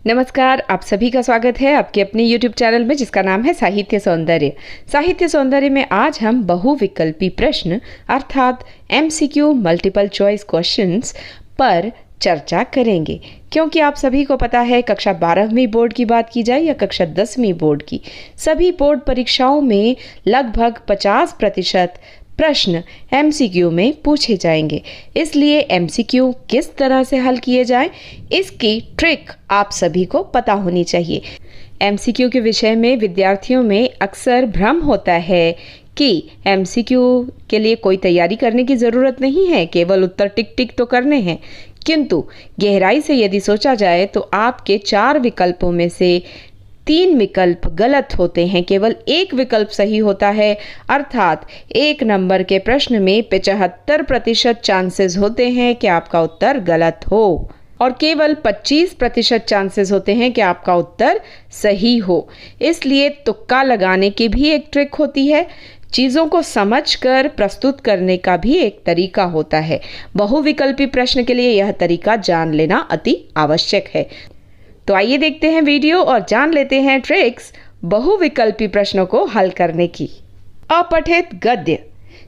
नमस्कार, आप सभी का स्वागत है आपके अपने YouTube चैनल में जिसका नाम है साहित्य सौंदर्य। साहित्य सौंदर्य में आज हम बहुविकल्पी प्रश्न अर्थात MCQ मल्टीपल चॉइस क्वेश्चंस पर चर्चा करेंगे। क्योंकि आप सभी को पता है कक्षा 12वीं बोर्ड की बात की जाए या कक्षा 10वीं बोर्ड की, सभी बोर्ड परीक्षाओं में लगभग 50% प्रश्न MCQ में पूछे जाएंगे। इसलिए MCQ किस तरह से हल किए जाएं, इसकी ट्रिक आप सभी को पता होनी चाहिए। MCQ के विषय में विद्यार्थियों में अक्सर भ्रम होता है कि MCQ के लिए कोई तैयारी करने की ज़रूरत नहीं है, केवल उत्तर टिक टिक तो करने हैं। किंतु गहराई से यदि सोचा जाए तो आपके 4 विकल्पों में से 3 विकल्प गलत होते हैं, केवल एक विकल्प सही होता है। अर्थात 1 नंबर के प्रश्न में 75% चांसेस होते हैं कि आपका उत्तर गलत हो और केवल 25% चांसेस होते हैं कि आपका उत्तर सही हो। इसलिए तुक्का लगाने की भी एक ट्रिक होती है, चीज़ों को समझकर प्रस्तुत करने का भी एक तरीका होता है। बहुविकल्पी प्रश्न के लिए यह तरीका जान लेना अति आवश्यक है। तो आइए देखते हैं वीडियो और जान लेते हैं ट्रिक्स बहुविकल्पी प्रश्नों को हल करने की। अपठित गद्य,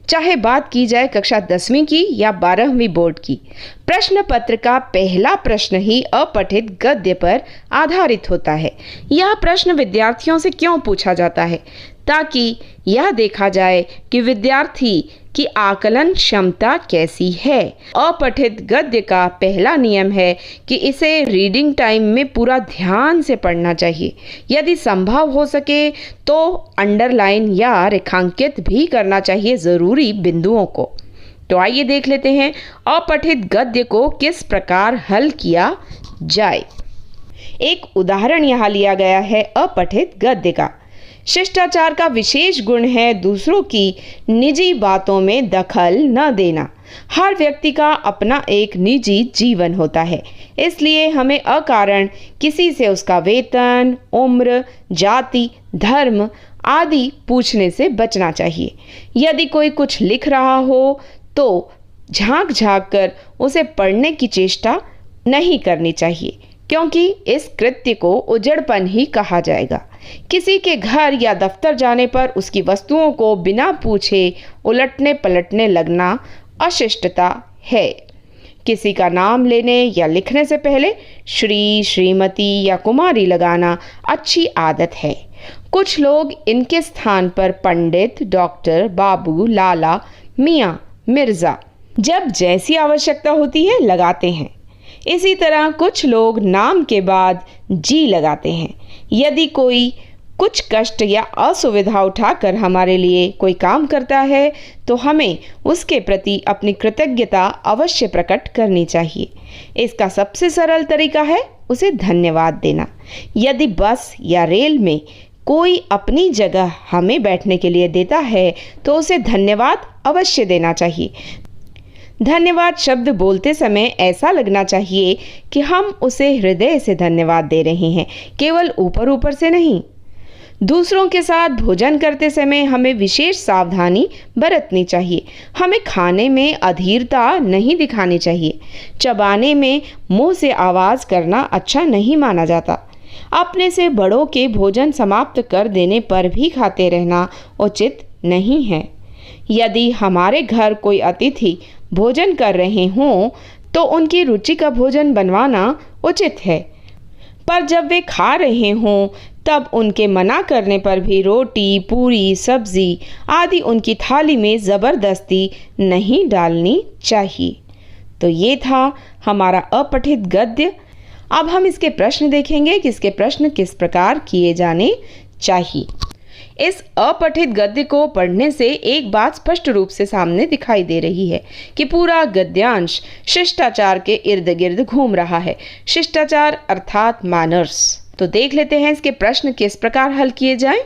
चाहे बात की जाए कक्षा 10वीं की या 12वीं बोर्ड की, प्रश्न पत्र का पहला प्रश्न ही अपठित गद्य पर आधारित होता है। यह प्रश्न विद्यार्थियों से क्यों पूछा जाता है? ताकि यह देखा जाए कि विद्यार्थी की आकलन क्षमता कैसी है। अपठित गद्य का पहला नियम है कि इसे रीडिंग टाइम में पूरा ध्यान से पढ़ना चाहिए। यदि संभव हो सके तो अंडरलाइन या रेखांकित भी करना चाहिए ज़रूरी बिंदुओं को। तो आइए देख लेते हैं अपठित गद्य को किस प्रकार हल किया जाए। एक उदाहरण यहाँ लिया गया है अपठित गद्य का। शिष्टाचार का विशेष गुण है दूसरों की निजी बातों में दखल न देना। हर व्यक्ति का अपना एक निजी जीवन होता है, इसलिए हमें अकारण किसी से उसका वेतन, उम्र, जाति, धर्म आदि पूछने से बचना चाहिए। यदि कोई कुछ लिख रहा हो तो झांक झांक कर उसे पढ़ने की चेष्टा नहीं करनी चाहिए, क्योंकि इस कृत्य को उजड़पन ही कहा जाएगा। किसी के घर या दफ्तर जाने पर उसकी वस्तुओं को बिना पूछे उलटने पलटने लगना अशिष्टता है। किसी का नाम लेने या लिखने से पहले श्री, श्रीमती या कुमारी लगाना अच्छी आदत है। कुछ लोग इनके स्थान पर पंडित, डॉक्टर, बाबू, लाला, मियाँ, मिर्ज़ा जब जैसी आवश्यकता होती है लगाते हैं। इसी तरह कुछ लोग नाम के बाद जी लगाते हैं। यदि कोई कुछ कष्ट या असुविधा उठाकर हमारे लिए कोई काम करता है तो हमें उसके प्रति अपनी कृतज्ञता अवश्य प्रकट करनी चाहिए। इसका सबसे सरल तरीका है उसे धन्यवाद देना। यदि बस या रेल में कोई अपनी जगह हमें बैठने के लिए देता है तो उसे धन्यवाद अवश्य देना चाहिए। धन्यवाद शब्द बोलते समय ऐसा लगना चाहिए कि हम उसे हृदय से धन्यवाद दे रहे हैं, केवल ऊपर ऊपर से नहीं। दूसरों के साथ भोजन करते समय हमें विशेष सावधानी बरतनी चाहिए। हमें खाने में अधीरता नहीं दिखानी चाहिए। चबाने में मुंह से आवाज़ करना अच्छा नहीं माना जाता। अपने से बड़ों के भोजन समाप्त कर देने पर भी खाते रहना उचित नहीं है। यदि हमारे घर कोई अतिथि भोजन कर रहे हों तो उनकी रुचि का भोजन बनवाना उचित है, पर जब वे खा रहे हों तब उनके मना करने पर भी रोटी, पूरी, सब्जी आदि उनकी थाली में ज़बरदस्ती नहीं डालनी चाहिए। तो ये था हमारा अपठित गद्य। अब हम इसके प्रश्न देखेंगे कि इसके प्रश्न किस प्रकार किए जाने चाहिए। इस अपठित गद्य को पढ़ने से एक बात स्पष्ट रूप से सामने दिखाई दे रही है कि पूरा गद्यांश शिष्टाचार के इर्द गिर्द घूम रहा है। शिष्टाचार अर्थात मैनर्स। तो देख लेते हैं इसके प्रश्न किस प्रकार हल किए जाएं।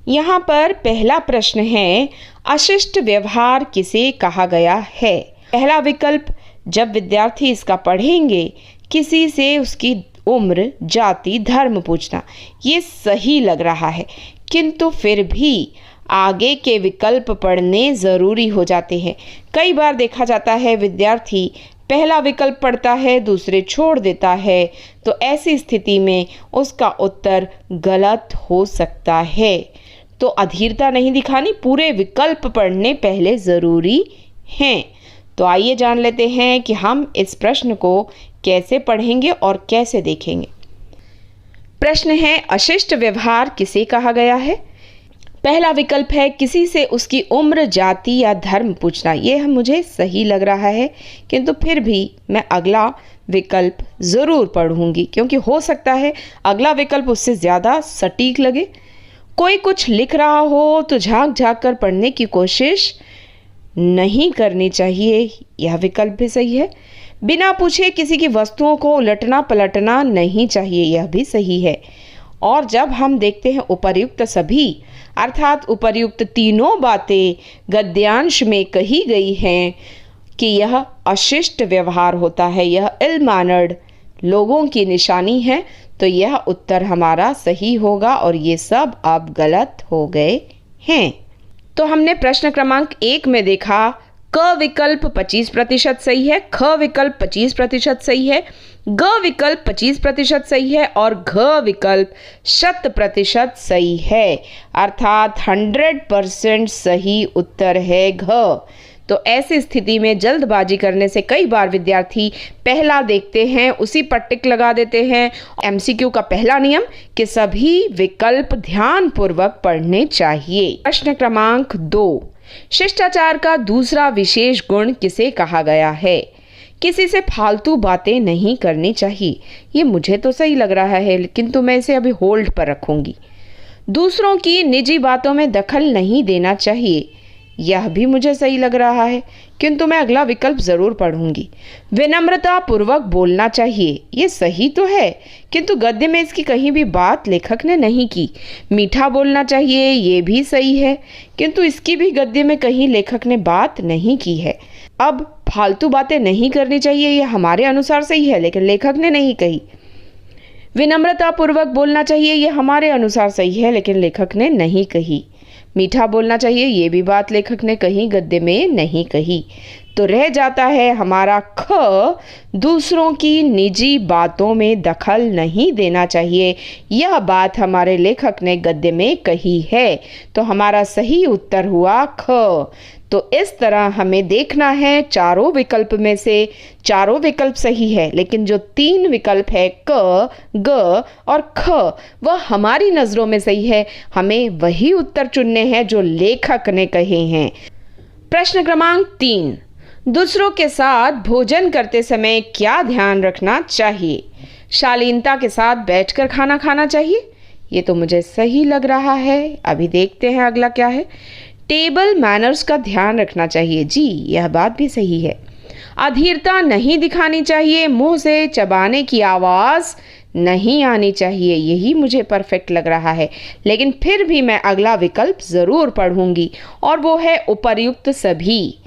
यहाँ पर पहला प्रश्न है, अशिष्ट व्यवहार किसे कहा गया है? पहला विकल्प, जब विद्यार्थी इसका पढ़ेंगे किसी से उसकी उम्र, जाति, धर्म पूछना, ये सही लग रहा है, किंतु फिर भी आगे के विकल्प पढ़ने ज़रूरी हो जाते हैं। कई बार देखा जाता है विद्यार्थी पहला विकल्प पढ़ता है, दूसरे छोड़ देता है, तो ऐसी स्थिति में उसका उत्तर गलत हो सकता है। तो अधीरता नहीं दिखानी, पूरे विकल्प पढ़ने पहले ज़रूरी हैं। तो आइए जान लेते हैं कि हम इस प्रश्न को कैसे पढ़ेंगे और कैसे देखेंगे। प्रश्न है, अशिष्ट व्यवहार किसे कहा गया है? पहला विकल्प है किसी से उसकी उम्र, जाति या धर्म पूछना। ये मुझे सही लग रहा है, किंतु फिर भी मैं अगला विकल्प ज़रूर पढ़ूंगी, क्योंकि हो सकता है अगला विकल्प उससे ज़्यादा सटीक लगे। कोई कुछ लिख रहा हो तो झांक झांक कर पढ़ने की कोशिश नहीं करनी चाहिए, यह विकल्प भी सही है। बिना पूछे किसी की वस्तुओं को उलटना पलटना नहीं चाहिए, यह भी सही है। और जब हम देखते हैं उपर्युक्त सभी अर्थात उपर्युक्त तीनों बातें गद्यांश में कही गई हैं कि यह अशिष्ट व्यवहार होता है, यह इल मैनर्ड लोगों की निशानी है, तो यह उत्तर हमारा सही होगा और ये सब अब गलत हो गए हैं। तो हमने प्रश्न क्रमांक 1 में देखा क विकल्प 25% सही है, ख विकल्प 25% सही है, ग विकल्प 25% सही है और घ विकल्प 100% सही है, अर्थात 100% सही उत्तर है घ। तो ऐसी स्थिति में जल्दबाजी करने से कई बार विद्यार्थी पहला देखते हैं, उसी पर टिक लगा देते हैं। एमसीक्यू का पहला नियम कि सभी विकल्प ध्यानपूर्वक पढ़ने चाहिए। प्रश्न क्रमांक 2, शिष्टाचार का दूसरा विशेष गुण किसे कहा गया है? किसी से फालतू बातें नहीं करनी चाहिए। ये मुझे तो सही लग रहा है, किंतु मैं इसे अभी होल्ड पर रखूंगी। दूसरों की निजी बातों में दखल नहीं देना चाहिए, यह भी मुझे सही लग रहा है, किंतु मैं अगला विकल्प ज़रूर पढ़ूंगी। विनम्रता पूर्वक बोलना चाहिए, ये सही तो है, किंतु गद्य में इसकी कहीं भी बात लेखक ने नहीं की। मीठा बोलना चाहिए, ये भी सही है, किंतु इसकी भी गद्य में कहीं लेखक ने बात नहीं की है। अब फालतू बातें नहीं करनी चाहिए, ये हमारे अनुसार सही है, लेकिन लेखक ने नहीं कही। विनम्रता पूर्वक बोलना चाहिए, ये हमारे अनुसार सही है, लेकिन लेखक ने नहीं कही। मीठा बोलना चाहिए, ये भी बात लेखक ने कहीं गद्य में नहीं कही। तो रह जाता है हमारा ख, दूसरों की निजी बातों में दखल नहीं देना चाहिए, यह बात हमारे लेखक ने गद्य में कही है, तो हमारा सही उत्तर हुआ ख। तो इस तरह हमें देखना है चारों विकल्प में से चारों विकल्प सही है, लेकिन जो 3 विकल्प है क, ग और ख वह हमारी नज़रों में सही है। हमें वही उत्तर चुनने हैं जो लेखक ने कहे हैं। प्रश्न क्रमांक 3, दूसरों के साथ भोजन करते समय क्या ध्यान रखना चाहिए? शालीनता के साथ बैठकर खाना खाना चाहिए, ये तो मुझे सही लग रहा है। अभी देखते हैं अगला क्या है। टेबल मैनर्स का ध्यान रखना चाहिए, जी यह बात भी सही है। अधीरता नहीं दिखानी चाहिए, मुंह से चबाने की आवाज़ नहीं आनी चाहिए, यही मुझे परफेक्ट लग रहा है, लेकिन फिर भी मैं अगला विकल्प ज़रूर पढ़ूंगी और वो है उपर्युक्त सभी।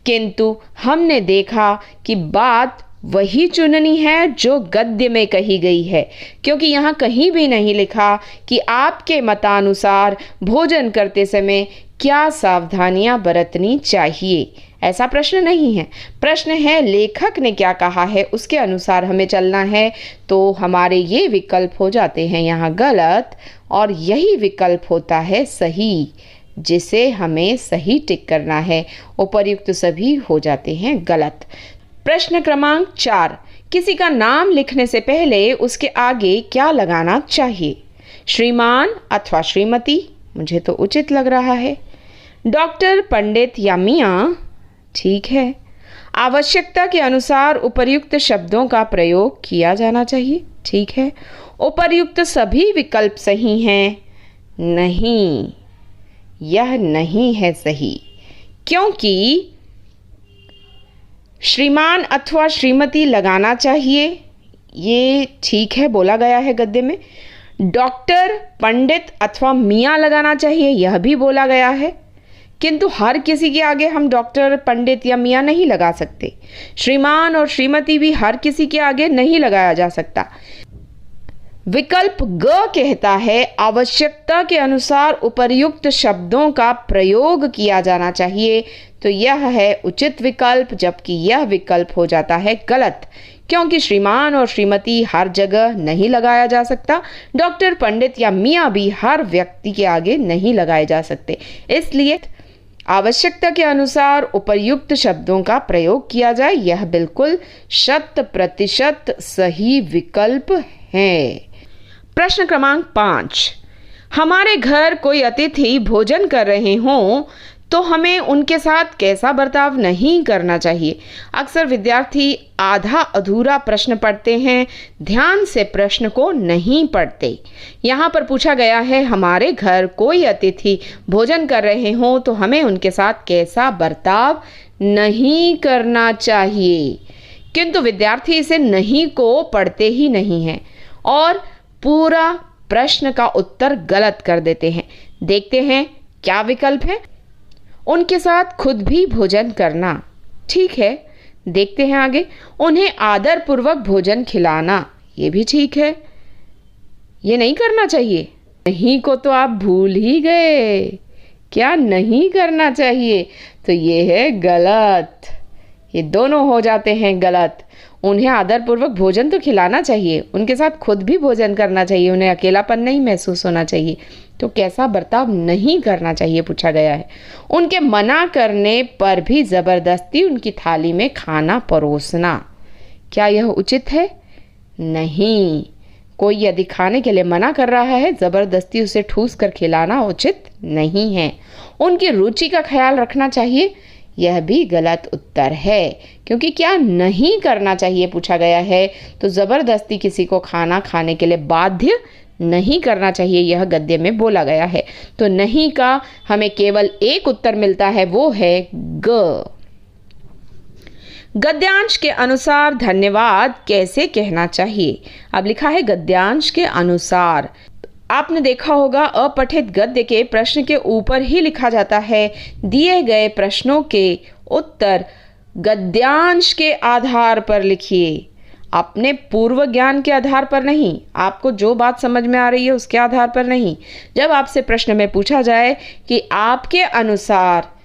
किंतु हमने देखा कि बात वही चुननी है जो गद्य में कही गई है, क्योंकि यहाँ कहीं भी नहीं लिखा कि आपके मतानुसार भोजन करते समय क्या सावधानियां बरतनी चाहिए। ऐसा प्रश्न नहीं है। प्रश्न है लेखक ने क्या कहा है, उसके अनुसार हमें चलना है। तो हमारे ये विकल्प हो जाते हैं यहाँ गलत और यही विकल्प होता है सही, जिसे हमें सही टिक करना है। उपर्युक्त सभी हो जाते हैं गलत। प्रश्न क्रमांक 4, किसी का नाम लिखने से पहले उसके आगे क्या लगाना चाहिए? श्रीमान अथवा श्रीमती, मुझे तो उचित लग रहा है। डॉक्टर, पंडित या मियाँ, ठीक है। आवश्यकता के अनुसार उपर्युक्त शब्दों का प्रयोग किया जाना चाहिए, ठीक है। उपर्युक्त सभी विकल्प सही हैं, नहीं, यह नहीं है सही, क्योंकि श्रीमान अथवा श्रीमती लगाना चाहिए, ये ठीक है, बोला गया है गद्य में। डॉक्टर, पंडित अथवा मियाँ लगाना चाहिए, यह भी बोला गया है, किंतु हर किसी के आगे हम डॉक्टर, पंडित या मियाँ नहीं लगा सकते। श्रीमान और श्रीमती भी हर किसी के आगे नहीं लगाया जा सकता। विकल्प ग कहता है आवश्यकता के अनुसार उपर्युक्त शब्दों का प्रयोग किया जाना चाहिए, तो यह है उचित विकल्प, जबकि यह विकल्प हो जाता है गलत, क्योंकि श्रीमान और श्रीमती हर जगह नहीं लगाया जा सकता। डॉक्टर, पंडित या मियाँ भी हर व्यक्ति के आगे नहीं लगाए जा सकते, इसलिए आवश्यकता के अनुसार उपर्युक्त शब्दों का प्रयोग किया जाए, यह बिल्कुल 100% सही विकल्प है। प्रश्न क्रमांक 5, हमारे घर कोई अतिथि भोजन कर रहे हों तो हमें उनके साथ कैसा बर्ताव नहीं करना चाहिए। अक्सर विद्यार्थी आधा अधूरा प्रश्न पढ़ते हैं, ध्यान से प्रश्न को नहीं पढ़ते। यहाँ पर पूछा गया है हमारे घर कोई अतिथि भोजन कर रहे हों तो हमें उनके साथ कैसा बर्ताव नहीं करना चाहिए, किंतु विद्यार्थी इसे नहीं को पढ़ते ही नहीं हैं और पूरा प्रश्न का उत्तर गलत कर देते हैं। देखते हैं क्या विकल्प है। उनके साथ खुद भी भोजन करना, ठीक है। देखते हैं आगे, उन्हें आदर पूर्वक भोजन खिलाना, ये भी ठीक है। ये नहीं करना चाहिए, नहीं को तो आप भूल ही गए, क्या नहीं करना चाहिए, तो ये है गलत। ये दोनों हो जाते हैं गलत। उन्हें आदरपूर्वक भोजन तो खिलाना चाहिए, उनके साथ खुद भी भोजन करना चाहिए, उन्हें अकेलापन नहीं महसूस होना चाहिए, तो कैसा बर्ताव नहीं करना चाहिए पूछा गया है। उनके मना करने पर भी ज़बरदस्ती उनकी थाली में खाना परोसना, क्या यह उचित है? नहीं। कोई यदि खाने के लिए मना कर रहा है, ज़बरदस्ती उसे ठूस कर खिलाना उचित नहीं है। उनकी रुचि का ख्याल रखना चाहिए, यह भी गलत उत्तर है, क्योंकि क्या नहीं करना चाहिए पूछा गया है, तो ज़बरदस्ती किसी को खाना खाने के लिए बाध्य नहीं करना चाहिए, यह गद्य में बोला गया है। तो नहीं का हमें केवल एक उत्तर मिलता है, वो है ग। गद्यांश के अनुसार धन्यवाद कैसे कहना चाहिए। अब लिखा है गद्यांश के अनुसार। आपने देखा होगा अपठित गद्य के प्रश्न के ऊपर ही लिखा जाता है दिए गए प्रश्नों के उत्तर गद्यांश के आधार पर लिखिए, अपने पूर्व ज्ञान के आधार पर नहीं, आपको जो बात समझ में आ रही है उसके आधार पर नहीं। जब आपसे प्रश्न में पूछा जाए कि आपके अनुसार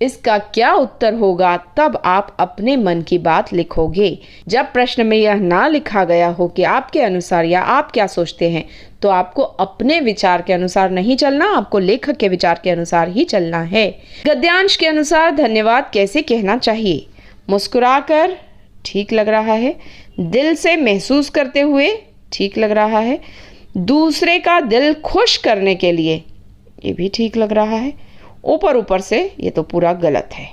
इसका क्या उत्तर होगा, तब आप अपने मन की बात लिखोगे। जब प्रश्न में यह ना लिखा गया हो कि आपके अनुसार या आप क्या सोचते हैं, तो आपको अपने विचार के अनुसार नहीं चलना, आपको लेखक के विचार के अनुसार ही चलना है। गद्यांश के अनुसार धन्यवाद कैसे कहना चाहिए। मुस्कुराकर, ठीक लग रहा है। दिल से महसूस करते हुए, ठीक लग रहा है। दूसरे का दिल खुश करने के लिए, ये भी ठीक लग रहा है। ऊपर ऊपर से ये तो पूरा गलत है।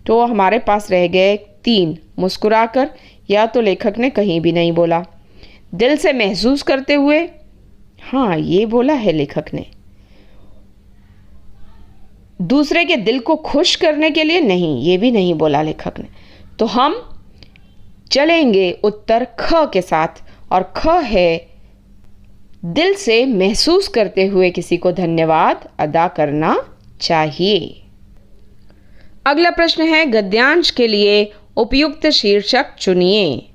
तो हमारे पास रह गए 3, मुस्कुराकर, या तो लेखक ने कहीं भी नहीं बोला। दिल से महसूस करते हुए, हाँ ये बोला है लेखक ने। दूसरे के दिल को खुश करने के लिए, नहीं, ये भी नहीं बोला लेखक ने। तो हम चलेंगे उत्तर ख के साथ, और ख है दिल से महसूस करते हुए किसी को धन्यवाद अदा करना चाहिए। अगला प्रश्न है गद्यांश के लिए उपयुक्त शीर्षक चुनिए।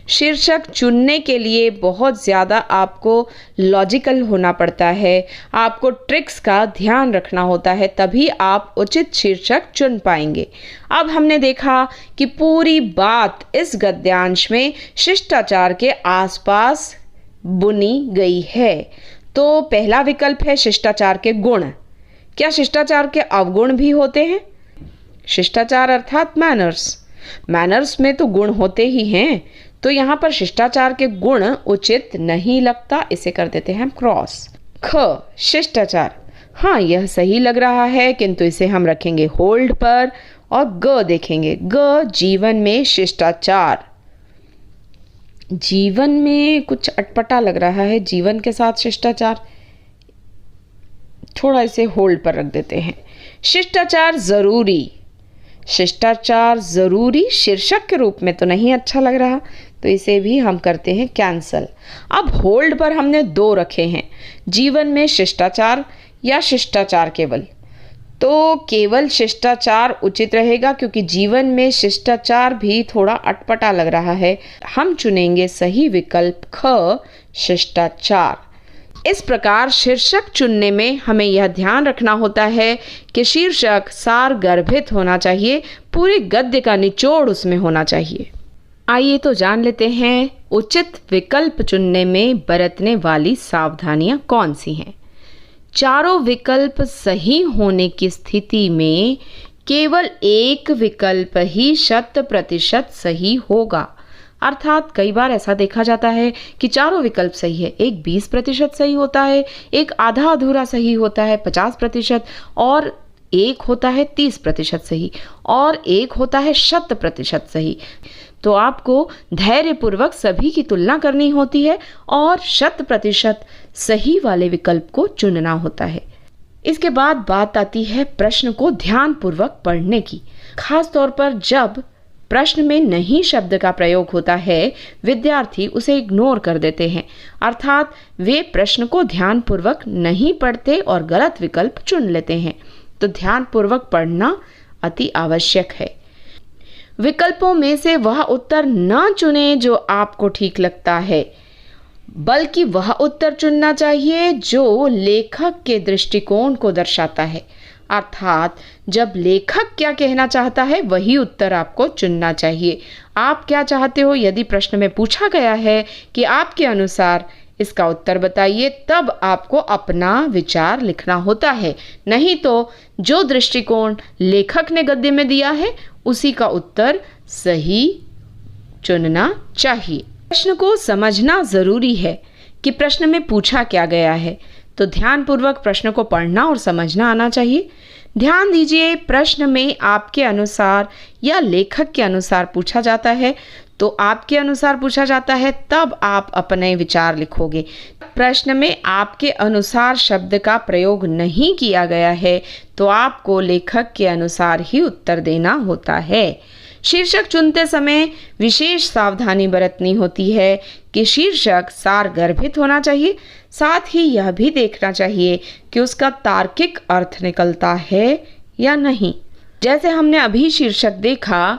शीर्षक चुनने के लिए बहुत ज़्यादा आपको लॉजिकल होना पड़ता है, आपको ट्रिक्स का ध्यान रखना होता है, तभी आप उचित शीर्षक चुन पाएंगे। अब हमने देखा कि पूरी बात इस गद्यांश में शिष्टाचार के आसपास बुनी गई है। तो पहला विकल्प है शिष्टाचार के गुण। क्या शिष्टाचार के अवगुण भी होते हैं? शिष्टाचार अर्थात मैनर्स में तो गुण होते ही हैं, तो यहाँ पर शिष्टाचार के गुण उचित नहीं लगता, इसे कर देते हैं हम क्रॉस। ख शिष्टाचार, हाँ यह सही लग रहा है, किंतु इसे हम रखेंगे होल्ड पर। और ग देखेंगे, ग जीवन में शिष्टाचार, जीवन में कुछ अटपटा लग रहा है, जीवन के साथ शिष्टाचार, थोड़ा इसे होल्ड पर रख देते हैं। शिष्टाचार जरूरी, शिष्टाचार जरूरी शीर्षक के रूप में तो नहीं अच्छा लग रहा, तो इसे भी हम करते हैं कैंसल। अब होल्ड पर हमने 2 रखे हैं, जीवन में शिष्टाचार या शिष्टाचार केवल। तो केवल शिष्टाचार उचित रहेगा, क्योंकि जीवन में शिष्टाचार भी थोड़ा अटपटा लग रहा है। हम चुनेंगे सही विकल्प ख, शिष्टाचार। इस प्रकार शीर्षक चुनने में हमें यह ध्यान रखना होता है कि शीर्षक सार गर्भित होना चाहिए, पूरे गद्य का निचोड़ उसमें होना चाहिए। आइए तो जान लेते हैं उचित विकल्प चुनने में बरतने वाली सावधानियां कौन सी हैं। चारों विकल्प सही होने की स्थिति में केवल एक विकल्प ही 100% सही होगा। अर्थात कई बार ऐसा देखा जाता है कि चारों विकल्प सही है, एक 20% सही होता है, एक आधा अधूरा सही होता है 50%, और एक होता है 30% सही, और एक होता है 100% सही। तो आपको धैर्यपूर्वक सभी की तुलना करनी होती है और 100% सही वाले विकल्प को चुनना होता है। इसके बाद बात आती है प्रश्न को ध्यानपूर्वक पढ़ने की। खास तौर पर जब प्रश्न में नहीं शब्द का प्रयोग होता है, विद्यार्थी उसे इग्नोर कर देते हैं, अर्थात वे प्रश्न को ध्यानपूर्वक नहीं पढ़ते और गलत विकल्प चुन लेते हैं। तो ध्यानपूर्वक पढ़ना अति आवश्यक है। विकल्पों में से वह उत्तर न चुनें जो आपको ठीक लगता है, बल्कि वह उत्तर चुनना चाहिए जो लेखक के दृष्टिकोण को दर्शाता है। अर्थात जब लेखक क्या कहना चाहता है वही उत्तर आपको चुनना चाहिए। आप क्या चाहते हो, यदि प्रश्न में पूछा गया है कि आपके अनुसार इसका उत्तर बताइए, तब आपको अपना विचार लिखना होता है। नहीं तो जो दृष्टिकोण लेखक ने गद्य में दिया है उसी का उत्तर सही चुनना चाहिए। प्रश्न को समझना जरूरी है कि प्रश्न में पूछा क्या गया है, तो ध्यानपूर्वक प्रश्न को पढ़ना और समझना आना चाहिए। ध्यान दीजिए, प्रश्न में आपके अनुसार या लेखक के अनुसार पूछा जाता है तो आपके अनुसार पूछा जाता है, तब आप अपने विचार लिखोगे। प्रश्न में आपके अनुसार शब्द का प्रयोग नहीं किया गया है तो आपको लेखक के अनुसार ही उत्तर देना होता है। शीर्षक चुनते समय विशेष सावधानी बरतनी होती है कि शीर्षक सार गर्भित होना चाहिए, साथ ही यह भी देखना चाहिए कि उसका तार्किक अर्थ निकलता है या नहीं। जैसे हमने अभी शीर्षक देखा,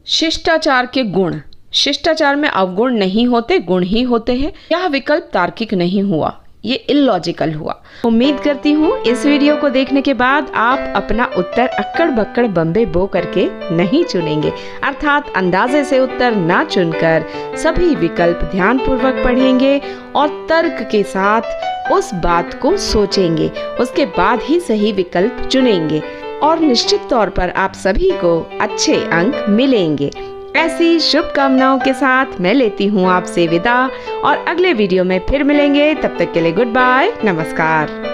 शिष्टाचार के गुण। शिष्टाचार में अवगुण नहीं होते, गुण ही होते हैं। यह विकल्प तार्किक नहीं हुआ, ये इलॉजिकल हुआ। उम्मीद करती हूँ इस वीडियो को देखने के बाद आप अपना उत्तर अक्कड़ बक्कड़ बम्बे बो करके नहीं चुनेंगे, अर्थात अंदाजे से उत्तर ना चुनकर सभी विकल्प ध्यानपूर्वक पढ़ेंगे और तर्क के साथ उस बात को सोचेंगे, उसके बाद ही सही विकल्प चुनेंगे और निश्चित तौर पर आप सभी को अच्छे अंक मिलेंगे। ऐसी शुभकामनाओं के साथ मैं लेती हूँ आपसे विदा और अगले वीडियो में फिर मिलेंगे। तब तक के लिए गुड बाय, नमस्कार।